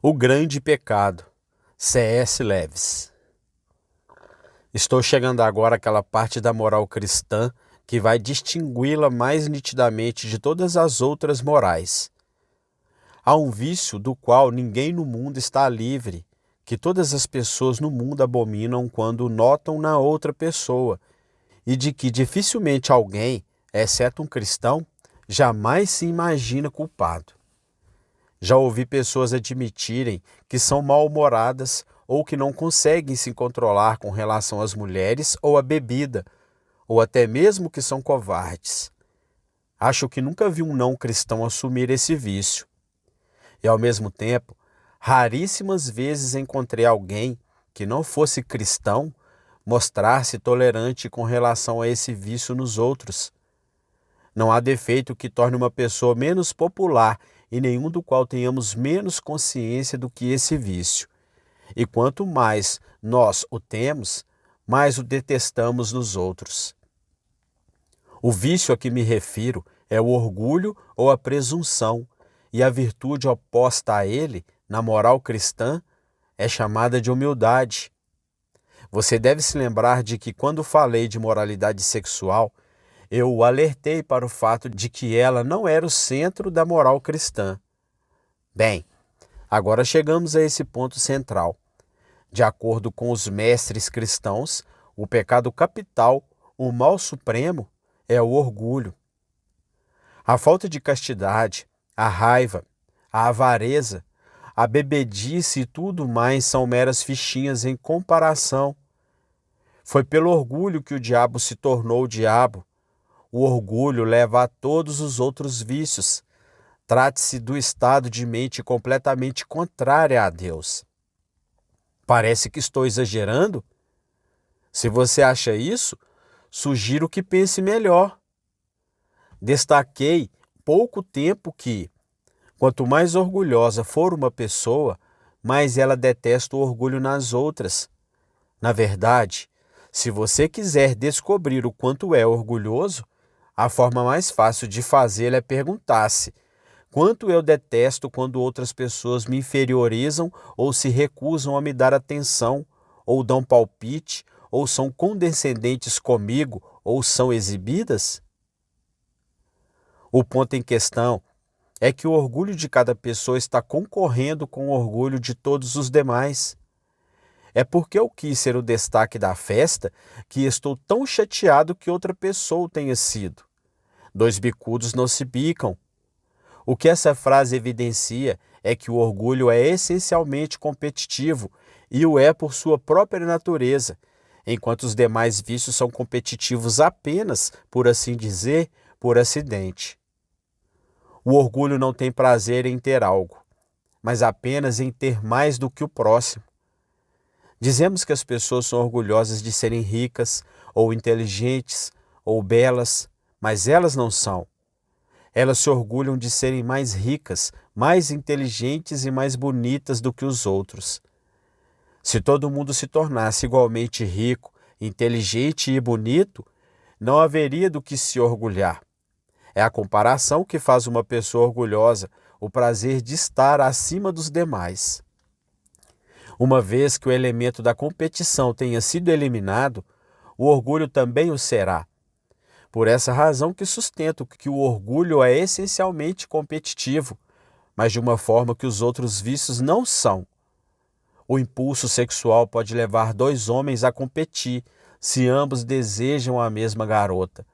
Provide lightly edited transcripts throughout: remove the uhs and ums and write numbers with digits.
O grande pecado, C.S. Lewis. Estou chegando agora àquela parte da moral cristã que vai distingui-la mais nitidamente de todas as outras morais. Há um vício do qual ninguém no mundo está livre, que todas as pessoas no mundo abominam quando o notam na outra pessoa, e de que dificilmente alguém, exceto um cristão, jamais se imagina culpado. Já ouvi pessoas admitirem que são mal-humoradas ou que não conseguem se controlar com relação às mulheres ou à bebida, ou até mesmo que são covardes. Acho que nunca vi um não-cristão assumir esse vício. E, ao mesmo tempo, raríssimas vezes encontrei alguém que não fosse cristão mostrar-se tolerante com relação a esse vício nos outros. Não há defeito que torne uma pessoa menos popular e nenhum do qual tenhamos menos consciência do que esse vício. E quanto mais nós o temos, mais o detestamos nos outros. O vício a que me refiro é o orgulho ou a presunção, e a virtude oposta a ele, na moral cristã, é chamada de humildade. Você deve se lembrar de que quando falei de moralidade sexual, eu o alertei para o fato de que ela não era o centro da moral cristã. Bem, agora chegamos a esse ponto central. De acordo com os mestres cristãos, o pecado capital, o mal supremo, é o orgulho. A falta de castidade, a raiva, a avareza, a bebedice e tudo mais são meras fichinhas em comparação. Foi pelo orgulho que o diabo se tornou o diabo. O orgulho leva a todos os outros vícios. Trate-se do estado de mente completamente contrária a Deus. Parece que estou exagerando? Se você acha isso, sugiro que pense melhor. Destaquei pouco tempo que, quanto mais orgulhosa for uma pessoa, mais ela detesta o orgulho nas outras. Na verdade, se você quiser descobrir o quanto é orgulhoso, a forma mais fácil de fazê-lo é perguntar-se: quanto eu detesto quando outras pessoas me inferiorizam ou se recusam a me dar atenção, ou dão palpite, ou são condescendentes comigo, ou são exibidas? O ponto em questão é que o orgulho de cada pessoa está concorrendo com o orgulho de todos os demais. É porque eu quis ser o destaque da festa que estou tão chateado que outra pessoa tenha sido. Dois bicudos não se bicam. O que essa frase evidencia é que o orgulho é essencialmente competitivo e o é por sua própria natureza, enquanto os demais vícios são competitivos apenas, por assim dizer, por acidente. O orgulho não tem prazer em ter algo, mas apenas em ter mais do que o próximo. Dizemos que as pessoas são orgulhosas de serem ricas, ou inteligentes, ou belas, mas elas não são. Elas se orgulham de serem mais ricas, mais inteligentes e mais bonitas do que os outros. Se todo mundo se tornasse igualmente rico, inteligente e bonito, não haveria do que se orgulhar. É a comparação que faz uma pessoa orgulhosa, o prazer de estar acima dos demais. Uma vez que o elemento da competição tenha sido eliminado, o orgulho também o será. Por essa razão que sustento que o orgulho é essencialmente competitivo, mas de uma forma que os outros vícios não são. O impulso sexual pode levar dois homens a competir, se ambos desejam a mesma garota.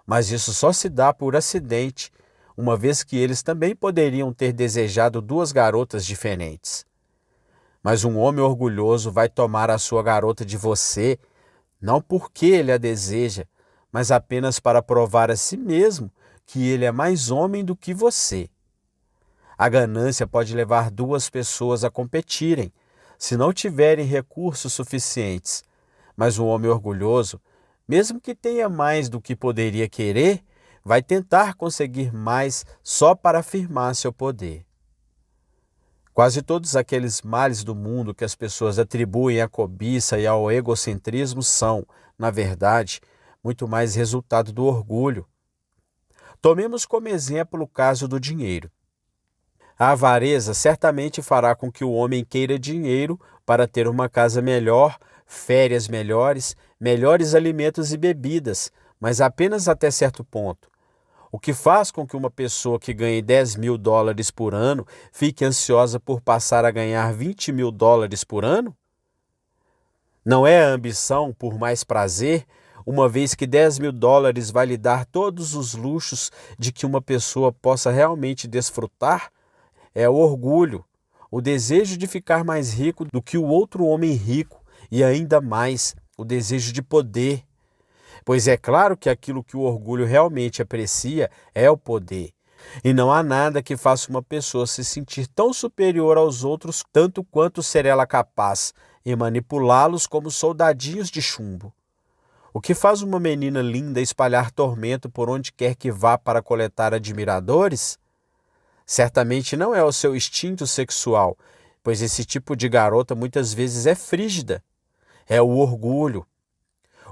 Mas isso só se dá por acidente, uma vez que eles também poderiam ter desejado duas garotas diferentes. Mas um homem orgulhoso vai tomar a sua garota de você, não porque ele a deseja, mas apenas para provar a si mesmo que ele é mais homem do que você. A ganância pode levar duas pessoas a competirem, se não tiverem recursos suficientes, mas um homem orgulhoso, mesmo que tenha mais do que poderia querer, vai tentar conseguir mais só para afirmar seu poder. Quase todos aqueles males do mundo que as pessoas atribuem à cobiça e ao egocentrismo são, na verdade, muito mais resultado do orgulho. Tomemos como exemplo o caso do dinheiro. A avareza certamente fará com que o homem queira dinheiro para ter uma casa melhor, férias melhores, melhores alimentos e bebidas, mas apenas até certo ponto. O que faz com que uma pessoa que ganhe US$ 10.000 por ano fique ansiosa por passar a ganhar US$ 20.000 por ano? Não é a ambição por mais prazer, uma vez que US$ 10.000 vai lhe dar todos os luxos de que uma pessoa possa realmente desfrutar? É o orgulho, o desejo de ficar mais rico do que o outro homem rico e ainda mais o desejo de poder. Pois é claro que aquilo que o orgulho realmente aprecia é o poder. E não há nada que faça uma pessoa se sentir tão superior aos outros, tanto quanto ser ela capaz em manipulá-los como soldadinhos de chumbo. O que faz uma menina linda espalhar tormento por onde quer que vá para coletar admiradores? Certamente não é o seu instinto sexual, pois esse tipo de garota muitas vezes é frígida. É o orgulho.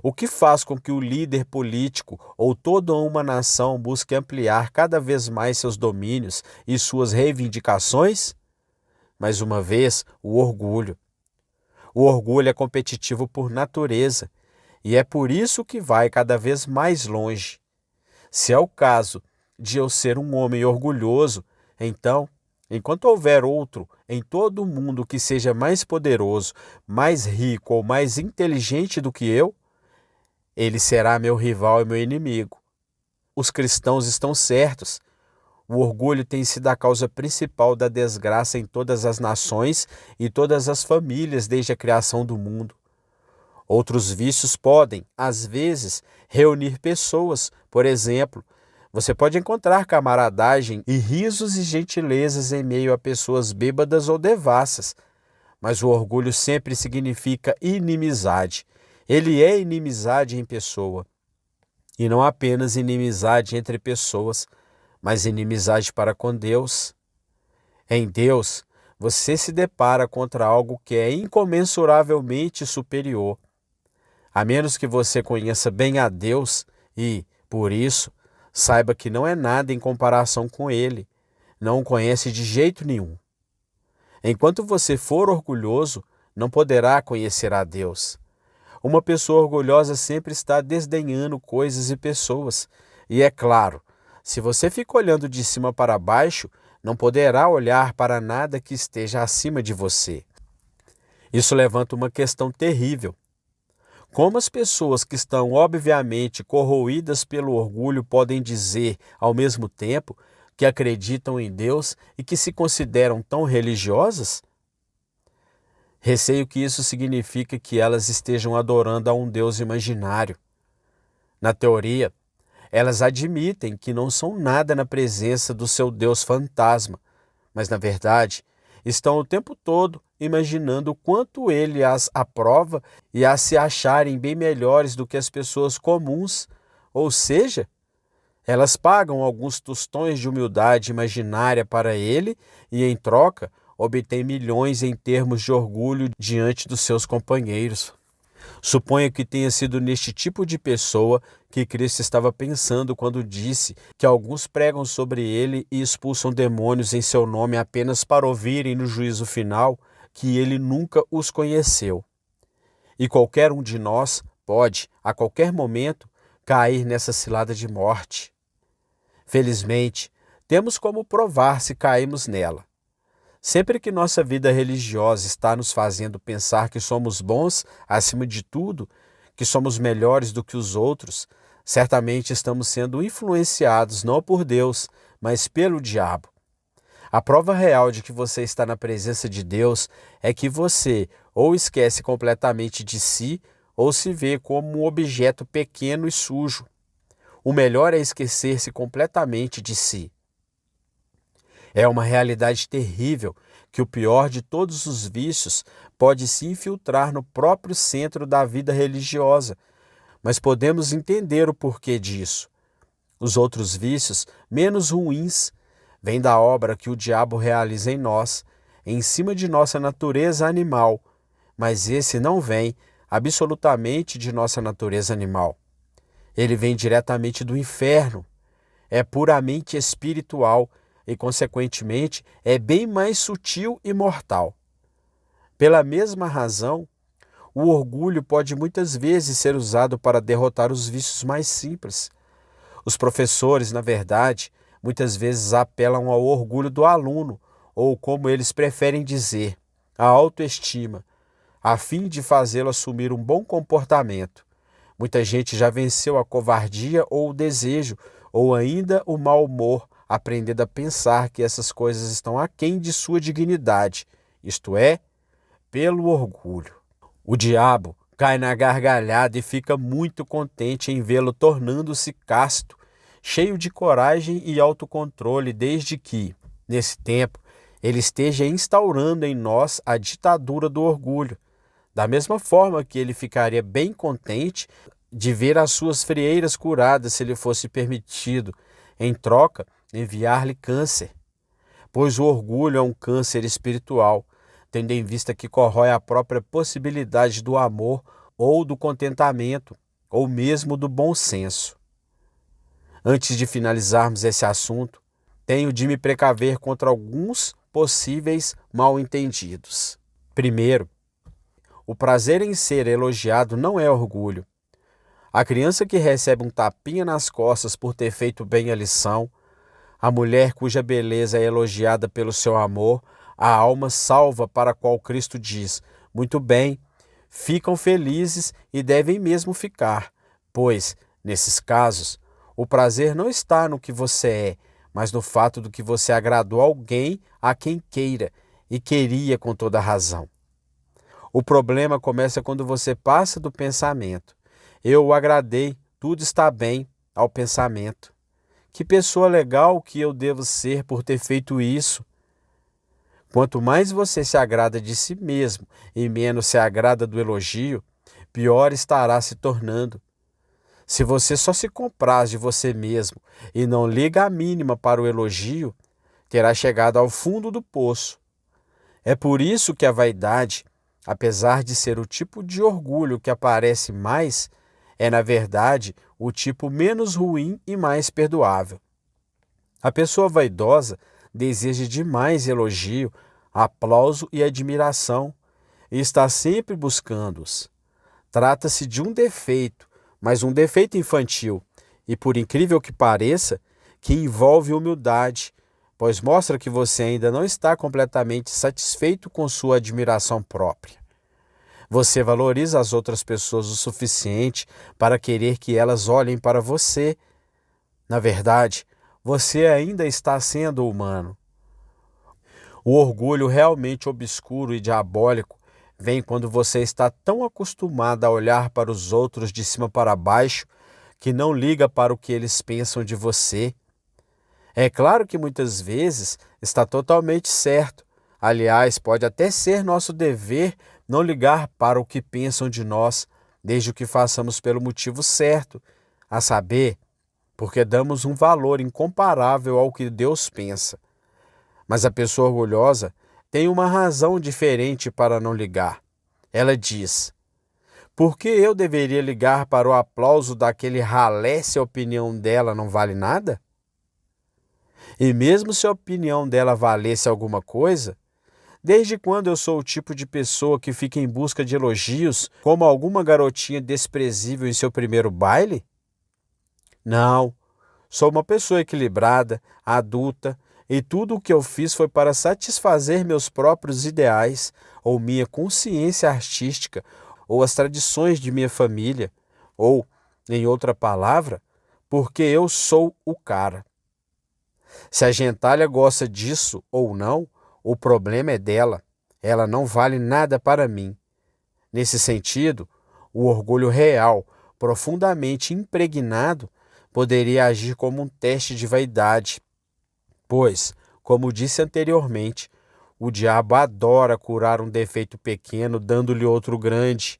O que faz com que o líder político ou toda uma nação busque ampliar cada vez mais seus domínios e suas reivindicações? Mais uma vez, o orgulho. O orgulho é competitivo por natureza e é por isso que vai cada vez mais longe. Se é o caso de eu ser um homem orgulhoso, então, enquanto houver outro em todo o mundo que seja mais poderoso, mais rico ou mais inteligente do que eu, ele será meu rival e meu inimigo. Os cristãos estão certos. O orgulho tem sido a causa principal da desgraça em todas as nações e todas as famílias desde a criação do mundo. Outros vícios podem, às vezes, reunir pessoas. Por exemplo, você pode encontrar camaradagem e risos e gentilezas em meio a pessoas bêbadas ou devassas, mas o orgulho sempre significa inimizade. Ele é inimizade em pessoa, e não apenas inimizade entre pessoas, mas inimizade para com Deus. Em Deus, você se depara contra algo que é incomensuravelmente superior. A menos que você conheça bem a Deus e, por isso, saiba que não é nada em comparação com Ele, não o conhece de jeito nenhum. Enquanto você for orgulhoso, não poderá conhecer a Deus. Uma pessoa orgulhosa sempre está desdenhando coisas e pessoas. E é claro, se você fica olhando de cima para baixo, não poderá olhar para nada que esteja acima de você. Isso levanta uma questão terrível. Como as pessoas que estão obviamente corroídas pelo orgulho podem dizer, ao mesmo tempo, que acreditam em Deus e que se consideram tão religiosas? Receio que isso signifique que elas estejam adorando a um Deus imaginário. Na teoria, elas admitem que não são nada na presença do seu Deus fantasma, mas na verdade estão o tempo todo imaginando o quanto ele as aprova e a se acharem bem melhores do que as pessoas comuns, ou seja, elas pagam alguns tostões de humildade imaginária para ele e, em troca, obtém milhões em termos de orgulho diante dos seus companheiros. Suponho que tenha sido neste tipo de pessoa que Cristo estava pensando quando disse que alguns pregam sobre ele e expulsam demônios em seu nome apenas para ouvirem no juízo final que ele nunca os conheceu. E qualquer um de nós pode, a qualquer momento, cair nessa cilada de morte. Felizmente, temos como provar se caímos nela. Sempre que nossa vida religiosa está nos fazendo pensar que somos bons acima de tudo, que somos melhores do que os outros, certamente estamos sendo influenciados não por Deus, mas pelo diabo. A prova real de que você está na presença de Deus é que você ou esquece completamente de si ou se vê como um objeto pequeno e sujo. O melhor é esquecer-se completamente de si. É uma realidade terrível que o pior de todos os vícios pode se infiltrar no próprio centro da vida religiosa, mas podemos entender o porquê disso. Os outros vícios, menos ruins, vêm da obra que o diabo realiza em nós, em cima de nossa natureza animal, mas esse não vem absolutamente de nossa natureza animal. Ele vem diretamente do inferno, é puramente espiritual e, consequentemente, é bem mais sutil e mortal. Pela mesma razão, o orgulho pode muitas vezes ser usado para derrotar os vícios mais simples. Os professores, na verdade, muitas vezes apelam ao orgulho do aluno, ou como eles preferem dizer, a autoestima, a fim de fazê-lo assumir um bom comportamento. Muita gente já venceu a covardia ou o desejo, ou ainda o mau humor, aprendendo a pensar que essas coisas estão aquém de sua dignidade, isto é, pelo orgulho. O diabo cai na gargalhada e fica muito contente em vê-lo tornando-se casto, cheio de coragem e autocontrole, desde que, nesse tempo, ele esteja instaurando em nós a ditadura do orgulho. Da mesma forma que ele ficaria bem contente de ver as suas frieiras curadas se lhe fosse permitido, em troca, enviar-lhe câncer. Pois o orgulho é um câncer espiritual, tendo em vista que corrói a própria possibilidade do amor ou do contentamento, ou mesmo do bom senso. Antes de finalizarmos esse assunto, tenho de me precaver contra alguns possíveis mal-entendidos. Primeiro, o prazer em ser elogiado não é orgulho. A criança que recebe um tapinha nas costas por ter feito bem a lição, a mulher cuja beleza é elogiada pelo seu amor, a alma salva para a qual Cristo diz, muito bem, ficam felizes e devem mesmo ficar, pois, nesses casos, o prazer não está no que você é, mas no fato do que você agradou alguém a quem queira e queria com toda razão. O problema começa quando você passa do pensamento. Eu o agradei, tudo está bem, ao pensamento. Que pessoa legal que eu devo ser por ter feito isso. Quanto mais você se agrada de si mesmo e menos se agrada do elogio, pior estará se tornando. Se você só se compraz de você mesmo e não liga a mínima para o elogio, terá chegado ao fundo do poço. É por isso que a vaidade, apesar de ser o tipo de orgulho que aparece mais, é, na verdade, o tipo menos ruim e mais perdoável. A pessoa vaidosa deseja demais elogio, aplauso e admiração, e está sempre buscando-os. Trata-se de um defeito, mas um defeito infantil, e por incrível que pareça, que envolve humildade, pois mostra que você ainda não está completamente satisfeito com sua admiração própria. Você valoriza as outras pessoas o suficiente para querer que elas olhem para você. Na verdade, você ainda está sendo humano. O orgulho realmente obscuro e diabólico vem quando você está tão acostumado a olhar para os outros de cima para baixo que não liga para o que eles pensam de você. É claro que muitas vezes está totalmente certo. Aliás, pode até ser nosso dever não ligar para o que pensam de nós, desde que façamos pelo motivo certo, a saber, porque damos um valor incomparável ao que Deus pensa. Mas a pessoa orgulhosa tem uma razão diferente para não ligar. Ela diz, por que eu deveria ligar para o aplauso daquele ralé se a opinião dela não vale nada? E mesmo se a opinião dela valesse alguma coisa, desde quando eu sou o tipo de pessoa que fica em busca de elogios, como alguma garotinha desprezível em seu primeiro baile? Não, sou uma pessoa equilibrada, adulta, e tudo o que eu fiz foi para satisfazer meus próprios ideais, ou minha consciência artística, ou as tradições de minha família, ou, em outra palavra, porque eu sou o cara. Se a gentalha gosta disso ou não, o problema é dela. Ela não vale nada para mim. Nesse sentido, o orgulho real, profundamente impregnado, poderia agir como um teste de vaidade. Pois, como disse anteriormente, o diabo adora curar um defeito pequeno, dando-lhe outro grande.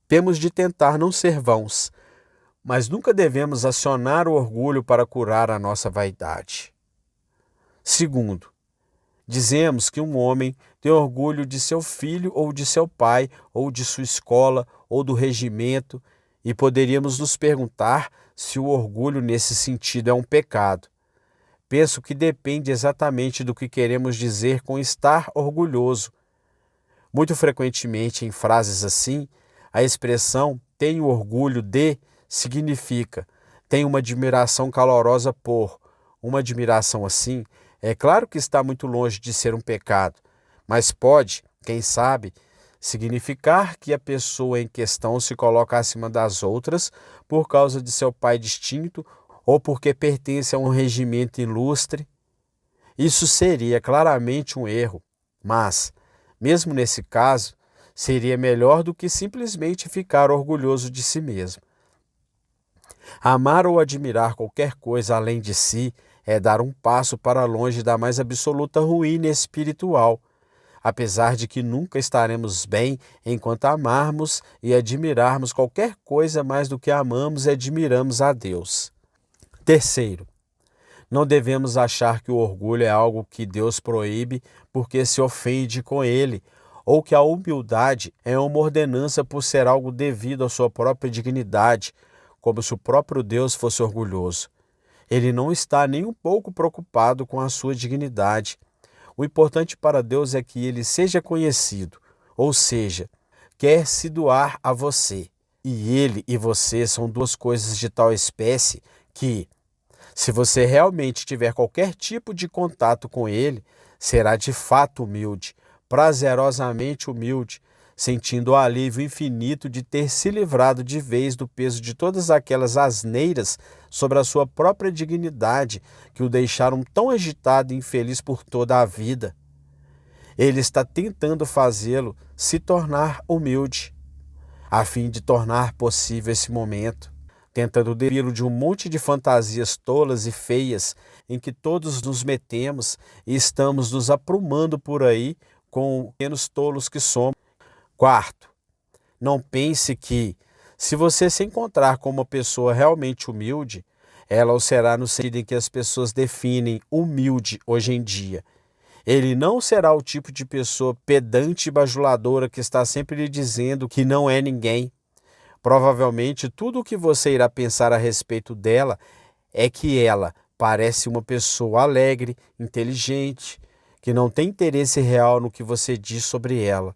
Temos de tentar não ser vãos, mas nunca devemos acionar o orgulho para curar a nossa vaidade. Segundo, dizemos que um homem tem orgulho de seu filho ou de seu pai, ou de sua escola, ou do regimento, e poderíamos nos perguntar se o orgulho nesse sentido é um pecado. Penso que depende exatamente do que queremos dizer com estar orgulhoso. Muito frequentemente, em frases assim, a expressão tenho orgulho de significa tenho uma admiração calorosa por. Uma admiração assim, é claro que está muito longe de ser um pecado, mas pode, quem sabe, significar que a pessoa em questão se coloca acima das outras por causa de seu pai distinto ou porque pertence a um regimento ilustre. Isso seria claramente um erro, mas, mesmo nesse caso, seria melhor do que simplesmente ficar orgulhoso de si mesmo. Amar ou admirar qualquer coisa além de si é dar um passo para longe da mais absoluta ruína espiritual, apesar de que nunca estaremos bem enquanto amarmos e admirarmos qualquer coisa mais do que amamos e admiramos a Deus. Terceiro, não devemos achar que o orgulho é algo que Deus proíbe porque se ofende com ele, ou que a humildade é uma ordenança por ser algo devido à sua própria dignidade, como se o próprio Deus fosse orgulhoso. Ele não está nem um pouco preocupado com a sua dignidade. O importante para Deus é que ele seja conhecido, ou seja, quer se doar a você. E ele e você são duas coisas de tal espécie que, se você realmente tiver qualquer tipo de contato com ele, será de fato humilde, prazerosamente humilde, sentindo o alívio infinito de ter se livrado de vez do peso de todas aquelas asneiras sobre a sua própria dignidade que o deixaram tão agitado e infeliz por toda a vida. Ele está tentando fazê-lo se tornar humilde, a fim de tornar possível esse momento, tentando depô-lo de um monte de fantasias tolas e feias em que todos nos metemos e estamos nos aprumando por aí com pequenos tolos que somos. Quarto, não pense que, se você se encontrar com uma pessoa realmente humilde, ela o será no sentido em que as pessoas definem humilde hoje em dia. Ele não será o tipo de pessoa pedante e bajuladora que está sempre lhe dizendo que não é ninguém. Provavelmente tudo o que você irá pensar a respeito dela é que ela parece uma pessoa alegre, inteligente, que não tem interesse real no que você diz sobre ela.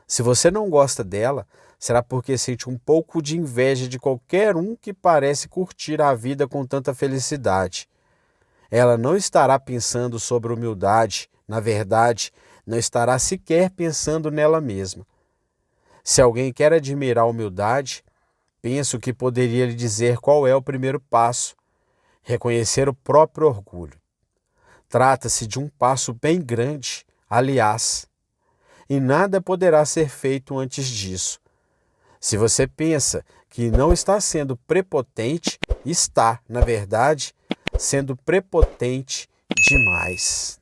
Se você não gosta dela, será porque sente um pouco de inveja de qualquer um que parece curtir a vida com tanta felicidade. Ela não estará pensando sobre humildade, na verdade, não estará sequer pensando nela mesma. Se alguém quer admirar a humildade, penso que poderia lhe dizer qual é o primeiro passo: reconhecer o próprio orgulho. Trata-se de um passo bem grande, aliás, e nada poderá ser feito antes disso. Se você pensa que não está sendo prepotente, está, na verdade, sendo prepotente demais.